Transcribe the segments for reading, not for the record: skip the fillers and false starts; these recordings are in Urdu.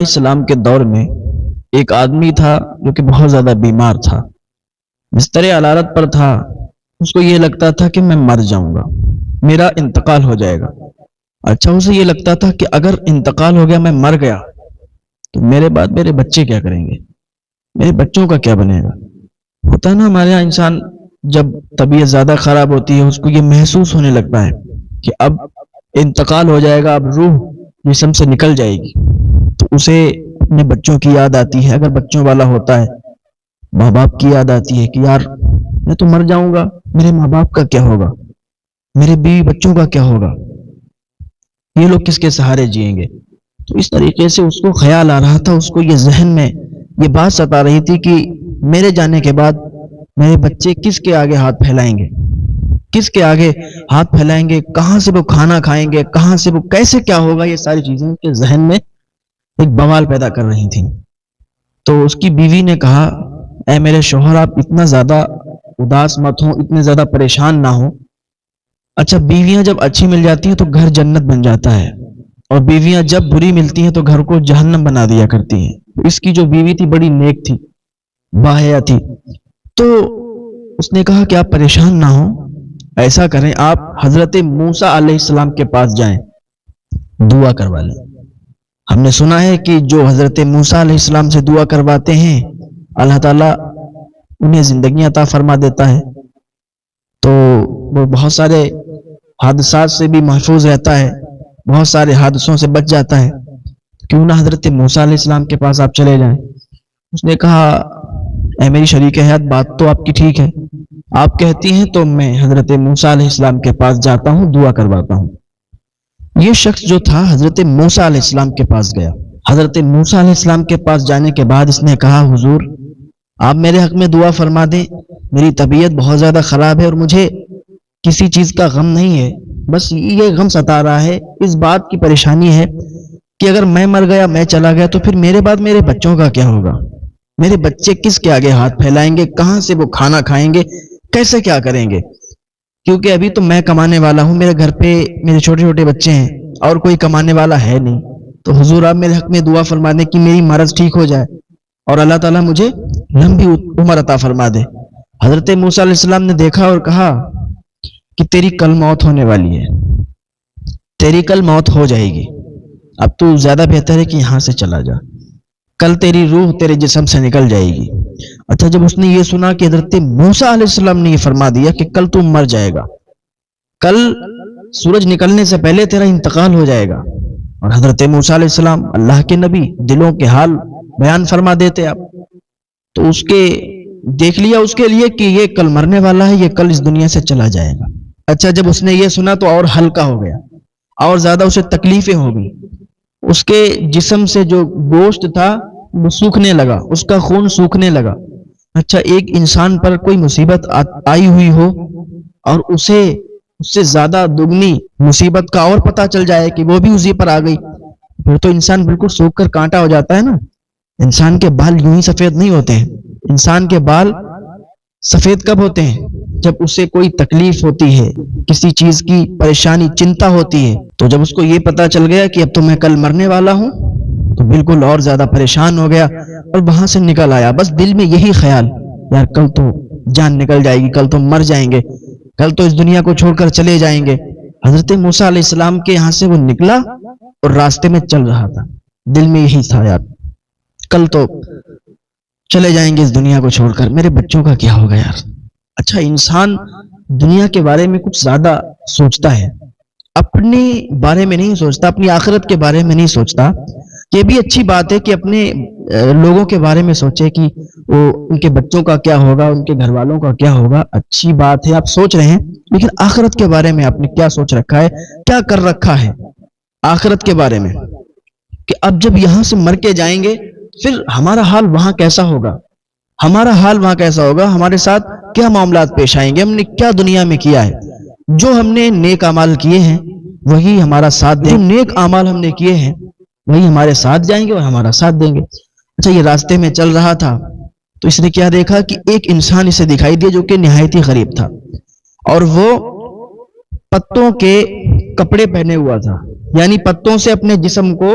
السلام کے دور میں ایک آدمی تھا جو کہ بہت زیادہ بیمار تھا، بستر حرارت پر تھا۔ اس کو یہ لگتا تھا کہ میں مر جاؤں گا، میرا انتقال ہو جائے گا۔ اچھا، اسے یہ لگتا تھا کہ اگر انتقال ہو گیا، میں مر گیا، تو میرے بعد میرے بچے کیا کریں گے، میرے بچوں کا کیا بنے گا۔ ہوتا ہے نا ہمارے یہاں انسان جب طبیعت زیادہ خراب ہوتی ہے اس کو یہ محسوس ہونے لگتا ہے کہ اب انتقال ہو جائے گا، اب روح جسم سے نکل جائے گی، تو اسے اپنے بچوں کی یاد آتی ہے۔ اگر بچوں والا ہوتا ہے، ماں باپ کی یاد آتی ہے کہ یار میں تو مر جاؤں گا، میرے ماں باپ کا کیا ہوگا، میرے بیوی بچوں کا کیا ہوگا، یہ لوگ کس کے سہارے جئیں گے۔ تو اس طریقے سے اس کو خیال آ رہا تھا، اس کو یہ ذہن میں یہ بات ستا رہی تھی کہ میرے جانے کے بعد میرے بچے کس کے آگے ہاتھ پھیلائیں گے، کس کے آگے ہاتھ پھیلائیں گے، کہاں سے وہ کھانا کھائیں گے، کہاں سے وہ کیسے کیا ہوگا۔ یہ ساری چیزیں اس کے ذہن میں ایک بوال پیدا کر رہی تھیں۔ تو اس کی بیوی نے کہا، اے میرے شوہر، آپ اتنا زیادہ اداس مت ہوں، اتنے زیادہ پریشان نہ ہوں۔ اچھا، بیویاں جب اچھی مل جاتی ہیں تو گھر جنت بن جاتا ہے، اور بیویاں جب بری ملتی ہیں تو گھر کو جہنم بنا دیا کرتی ہیں۔ اس کی جو بیوی تھی بڑی نیک تھی، باحیا تھی۔ تو اس نے کہا کہ آپ پریشان نہ ہوں، ایسا کریں آپ حضرت موسیٰ علیہ السلام کے پاس جائیں، دعا کروا لیں۔ ہم نے سنا ہے کہ جو حضرت موسیٰ علیہ السلام سے دعا کرواتے ہیں اللہ تعالیٰ انہیں زندگی عطا فرما دیتا ہے، تو وہ بہت سارے حادثات سے بھی محفوظ رہتا ہے، بہت سارے حادثوں سے بچ جاتا ہے۔ کیوں نہ حضرت موسیٰ علیہ السلام کے پاس آپ چلے جائیں۔ اس نے کہا، اے میری شریک حیات، بات تو آپ کی ٹھیک ہے، آپ کہتی ہیں تو میں حضرت موسیٰ علیہ السلام کے پاس جاتا ہوں، دعا کرواتا ہوں۔ یہ شخص جو تھا حضرت موسیٰ علیہ السلام کے پاس گیا۔ حضرت موسیٰ علیہ السلام کے پاس جانے کے بعد اس نے کہا، حضور آپ میرے حق میں دعا فرما دیں، میری طبیعت بہت زیادہ خراب ہے اور مجھے کسی چیز کا غم نہیں ہے، بس یہ غم ستا رہا ہے، اس بات کی پریشانی ہے کہ اگر میں مر گیا، میں چلا گیا، تو پھر میرے بعد میرے بچوں کا کیا ہوگا، میرے بچے کس کے آگے ہاتھ پھیلائیں گے، کہاں سے وہ کھانا کھائیں گے، کیسے کیا کریں گے۔ کیونکہ ابھی تو میں کمانے والا ہوں، میرے گھر پہ میرے چھوٹے چھوٹے بچے ہیں اور کوئی کمانے والا ہے نہیں۔ تو حضور آپ میرے حق میں دعا فرما دیں کہ میری مرض ٹھیک ہو جائے اور اللہ تعالیٰ مجھے لمبی عمر عطا فرما دے۔ حضرت موسیٰ علیہ السلام نے دیکھا اور کہا کہ تیری کل موت ہونے والی ہے، تیری کل موت ہو جائے گی، اب تو زیادہ بہتر ہے کہ یہاں سے چلا جا، کل تیری روح تیرے جسم سے نکل جائے گی۔ اچھا، جب اس نے یہ سنا کہ حضرت موسیٰ علیہ السلام نے یہ فرما دیا کہ کل تو مر جائے گا، کل سورج نکلنے سے پہلے تیرا انتقال ہو جائے گا، اور حضرت موسیٰ علیہ السلام اللہ کے نبی، دلوں کے حال بیان فرما دیتے آپ، تو اس کے دیکھ لیا اس کے لیے کہ یہ کل مرنے والا ہے، یہ کل اس دنیا سے چلا جائے گا۔ اچھا، جب اس نے یہ سنا تو اور ہلکا ہو گیا، اور زیادہ اسے تکلیفیں ہو گئی، اس کے جسم سے جو گوشت تھا وہ سوکھنے لگا، اس کا خون سوکھنے لگا۔ اچھا، ایک انسان پر کوئی مصیبت آئی ہوئی ہو اور اسے اس سے زیادہ دگنی مصیبت کا اور پتہ چل جائے کہ وہ بھی اسی پر آ گئی، پھر تو انسان بالکل سوکھ کر کانٹا ہو جاتا ہے نا۔ انسان کے بال یوں ہی سفید نہیں ہوتے ہیں، انسان کے بال سفید کب ہوتے ہیں؟ جب اسے کوئی تکلیف ہوتی ہے، کسی چیز کی پریشانی، چنتا ہوتی ہے، تو جب اس کو یہ پتا چل گیا کہ اب تو میں کل مرنے والا ہوں، تو بالکل اور زیادہ پریشان ہو گیا اور وہاں سے نکل آیا، بس دل میں یہی خیال، یار کل تو جان نکل جائے گی، کل تو مر جائیں گے، کل تو اس دنیا کو چھوڑ کر چلے جائیں گے۔ حضرت موسیٰ علیہ السلام کے یہاں سے وہ نکلا اور راستے میں چل رہا تھا، دل میں یہی تھا، یار کل تو چلے جائیں گے اس دنیا کو چھوڑ کر، میرے بچوں کا کیا ہوگا یار۔ اچھا، انسان دنیا کے بارے میں کچھ زیادہ سوچتا ہے، اپنے بارے میں نہیں سوچتا، اپنی آخرت کے بارے میں نہیں سوچتا۔ یہ بھی اچھی بات ہے کہ اپنے لوگوں کے بارے میں سوچے کہ وہ ان کے بچوں کا کیا ہوگا، ان کے گھر والوں کا کیا ہوگا، اچھی بات ہے، آپ سوچ رہے ہیں، لیکن آخرت کے بارے میں آپ نے کیا سوچ رکھا ہے، کیا کر رکھا ہے آخرت کے بارے میں، کہ اب جب یہاں سے مر کے جائیں گے پھر ہمارا حال وہاں کیسا ہوگا، ہمارا حال وہاں کیسا ہوگا، ہمارے ساتھ کیا معاملات پیش آئیں گے، ہم نے کیا دنیا میں کیا ہے، جو ہم نے نیک اعمال کیے ہیں وہی ہمارا ساتھ دیں گے، نیک اعمال ہم نے کیے ہیں وہی ہمارے ساتھ جائیں گے اور ہمارا ساتھ دیں گے۔ اچھا، یہ راستے میں چل رہا تھا تو اس نے کیا دیکھا کہ ایک انسان اسے دکھائی دیا جو کہ نہایت ہی غریب تھا، اور وہ پتوں کے کپڑے پہنے ہوا تھا، یعنی پتوں سے اپنے جسم کو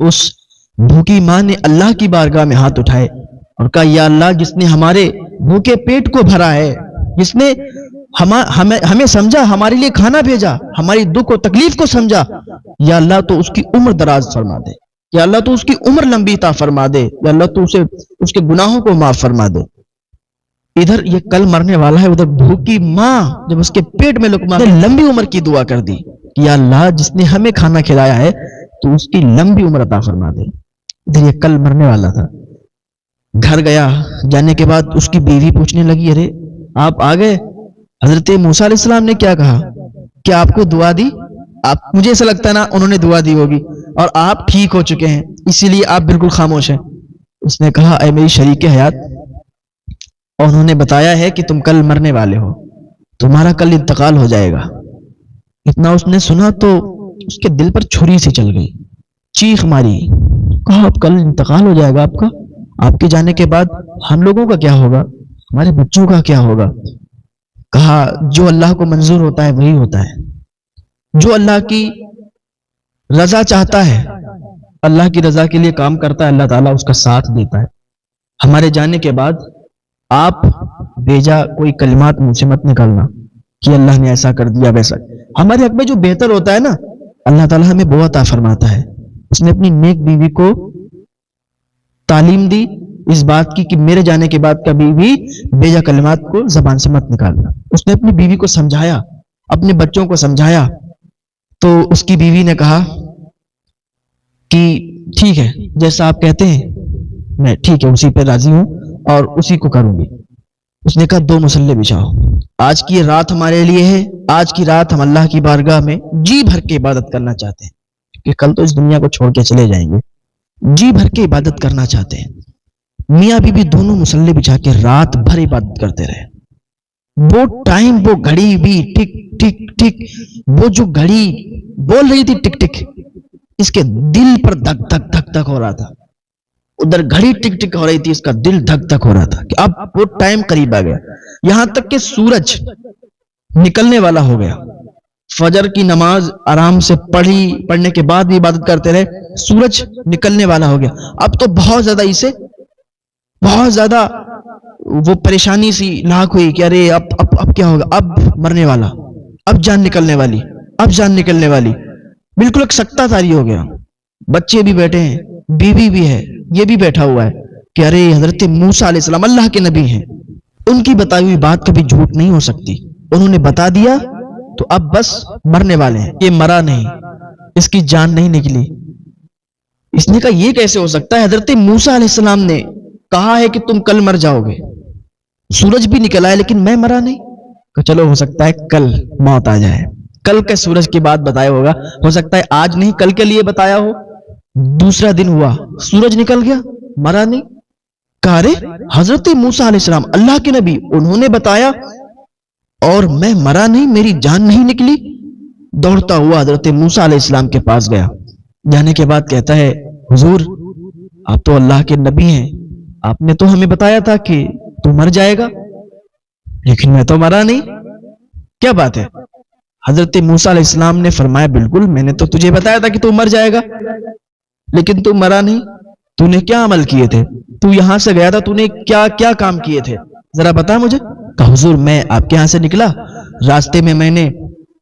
اس بھوکی ماں نے اللہ کی بارگاہ میں ہاتھ اٹھائے اور کہا یا اللہ جس نے ہمارے بھوکے پیٹ کو بھرا ہے، جس نے ہمیں سمجھا، ہمارے لیے کھانا بھیجا، ہماری دکھ و تکلیف کو سمجھا، یا اللہ تو اس کی عمر دراز فرما دے، یا اللہ تو اس کی عمر لمبی عطا فرما دے، یا اللہ تو اس کے گناہوں کو معاف فرما دے۔ ادھر یہ کل مرنے والا ہے، ادھر بھوکی ماں جب اس کے پیٹ میں لقمہ لمبی عمر کی دعا کر دی، یا اللہ جس نے ہمیں کھانا کھلایا ہے تو اس کی لمبی عمر عطا فرما دے۔ ادھر یہ کل مرنے والا تھا، گھر گیا، جانے کے بعد اس کی بیوی پوچھنے لگی ارے آپ آ گئے، حضرت موسیٰ علیہ السلام نے کیا کہا؟ کیا آپ کو دعا دی؟ مجھے ایسا لگتا ہے نا انہوں نے دعا دی ہوگی اور آپ ٹھیک ہو چکے ہیں اسی لیے آپ بالکل خاموش ہیں۔ اس نے کہا اے میری شریک حیات، انہوں نے بتایا ہے کہ تم کل مرنے والے ہو، تمہارا کل انتقال ہو جائے گا۔ اتنا اس نے سنا تو اس کے دل پر چھری سی چل گئی، چیخ ماری، کہا اب کل انتقال ہو جائے گا آپ کا، آپ کے جانے کے بعد ہم لوگوں کا کیا ہوگا، ہمارے بچوں کا کیا ہوگا؟ کہا جو اللہ کو منظور ہوتا ہے وہی ہوتا ہے، جو اللہ کی رضا چاہتا ہے، اللہ کی رضا کے لیے کام کرتا ہے، اللہ تعالیٰ اس کا ساتھ دیتا ہے۔ ہمارے جانے کے بعد آپ بیجا کوئی کلمات منہ سے مت نکالنا کہ اللہ نے ایسا کر دیا ویسا، ہمارے حق میں جو بہتر ہوتا ہے نا اللہ تعالیٰ ہمیں وہ عطا فرماتا ہے۔ اس نے اپنی نیک بیوی کو تعلیم دی اس بات کی کہ میرے جانے کے بعد کبھی بھی بیجا کلمات کو زبان سے مت نکالنا۔ اس نے اپنی بیوی کو سمجھایا، اپنے بچوں کو سمجھایا، تو اس کی بیوی نے کہا کہ ٹھیک ہے جیسا آپ کہتے ہیں میں ٹھیک ہے اسی پہ راضی ہوں اور اسی کو کروں گی۔ اس نے کہا دو مصلے بچھاؤ، آج کی رات ہمارے لیے ہے، آج کی رات ہم اللہ کی بارگاہ میں جی بھر کے عبادت کرنا چاہتے ہیں کہ کل تو اس دنیا کو چھوڑ کے چلے جائیں گے، جی بھر کے عبادت کرنا چاہتے ہیں۔ میاں بیوی دونوں مصلے بچھا کے رات بھر عبادت کرتے رہے۔ وہ ٹائم، وہ گھڑی بھی ٹک ٹک ٹک، وہ جو گھڑی بول رہی تھی ٹک ٹک، اس کے دل پر دھک دھک دھک دھک ہو رہا تھا، ادھر گھڑی ٹک ٹک ہو رہی تھی، اس کا دل دھک دھک ہو رہا تھا کہ اب وہ ٹائم قریب آ گیا۔ یہاں تک کہ سورج نکلنے والا ہو گیا، فجر کی نماز آرام سے پڑھنے کے بعد بھی عبادت کرتے رہے، سورج نکلنے والا ہو گیا۔ اب تو بہت زیادہ اسے بہت زیادہ وہ پریشانی سی لاحق ہوئی کہ ارے اب کیا ہوگا، اب مرنے والا، اب جان نکلنے والی، اب جان نکلنے والی، بالکل ایک سکتہ طاری ہو گیا۔ بچے بھی بیٹھے ہیں، بیوی بھی ہے، یہ بھی بیٹھا ہوا ہے کہ ارے حضرت موسیٰ علیہ السلام اللہ کے نبی ہیں، ان کی بتائی ہوئی بات کبھی جھوٹ نہیں ہو سکتی، انہوں نے بتا دیا تو اب بس مرنے والے ہیں، یہ مرا نہیں، اس کی جان نہیں نکلی۔ اس نے کہا یہ کیسے ہو سکتا ہے، حضرت موسیٰ علیہ السلام نے کہا ہے کہ تم کل مر جاؤ گے، سورج بھی نکل آئے لیکن میں مرا نہیں۔ کہ چلو ہو سکتا ہے کل موت آ جائے، کل کے سورج کی بات بتایا ہوگا، ہو سکتا ہے آج نہیں کل کے لیے بتایا ہو۔ دوسرا دن ہوا، سورج نکل گیا، مرا نہیں۔ کہا رے حضرت موسیٰ علیہ السلام اللہ کے نبی، انہوں نے بتایا اور میں مرا نہیں، میری جان نہیں نکلی۔ دوڑتا ہوا حضرت موسیٰ علیہ السلام کے پاس گیا، جانے کے بعد کہتا ہے حضور آپ تو اللہ کے نبی ہیں، آپ نے تو ہمیں بتایا تھا کہ تو مر جائے گا لیکن میں تو مرا نہیں، کیا بات ہے؟ حضرت موسیٰ علیہ السلام نے فرمایا بالکل میں نے تو تجھے بتایا تھا کہ تو مر جائے گا لیکن تو مرا نہیں، تو نے کیا عمل کیے تھے، تو یہاں سے گیا تھا، تو نے کیا کیا کام کیے تھے ذرا بتا مجھے۔ کہا حضور میں آپ کے یہاں سے نکلا، راستے میں میں نے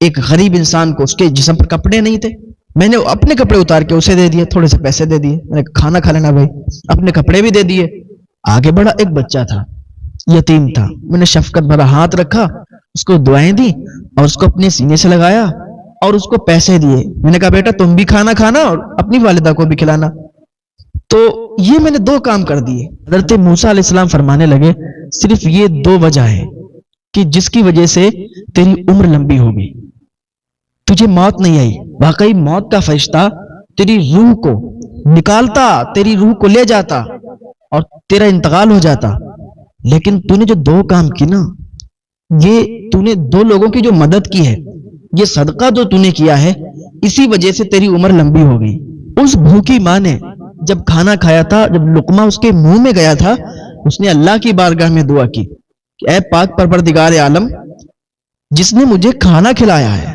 ایک غریب انسان کو، اس کے جسم پر کپڑے نہیں تھے، میں نے اپنے کپڑے اتار کے اسے دے دیے، تھوڑے سے پیسے دے دیے، میں نے کھانا کھا لینا بھائی، اپنے کپڑے بھی دے دیے۔ آگے بڑا ایک بچہ تھا، یتیم تھا، میں نے شفقت بھرا ہاتھ رکھا، اس کو دعائیں دی اور اس کو اپنے سینے سے لگایا اور اس کو پیسے دیے، میں نے کہا بیٹا تم بھی کھانا کھانا اور اپنی والدہ کو بھی کھلانا۔ تو یہ میں نے دو کام کر دیے۔ حضرت موسیٰ علیہ السلام فرمانے لگے صرف یہ دو وجہ ہے کہ جس کی وجہ سے تیری عمر لمبی ہوگی، تجھے موت نہیں آئی، واقعی موت کا فرشتہ تیری روح کو نکالتا، تیری روح کو لے جاتا اور تیرا انتقال ہو جاتا، لیکن تو نے جو دو کام کی نا، یہ تو نے دو لوگوں کی جو مدد کی ہے، یہ صدقہ جو تو نے کیا ہے، اسی وجہ سے تیری عمر لمبی ہو گئی۔ اس بھوکی ماں نے جب کھانا کھایا تھا، جب لقمہ اس کے منہ میں گیا تھا، اس نے اللہ کی بارگاہ میں دعا کی کہ اے پاک پروردگار عالم، جس نے مجھے کھانا کھلایا ہے،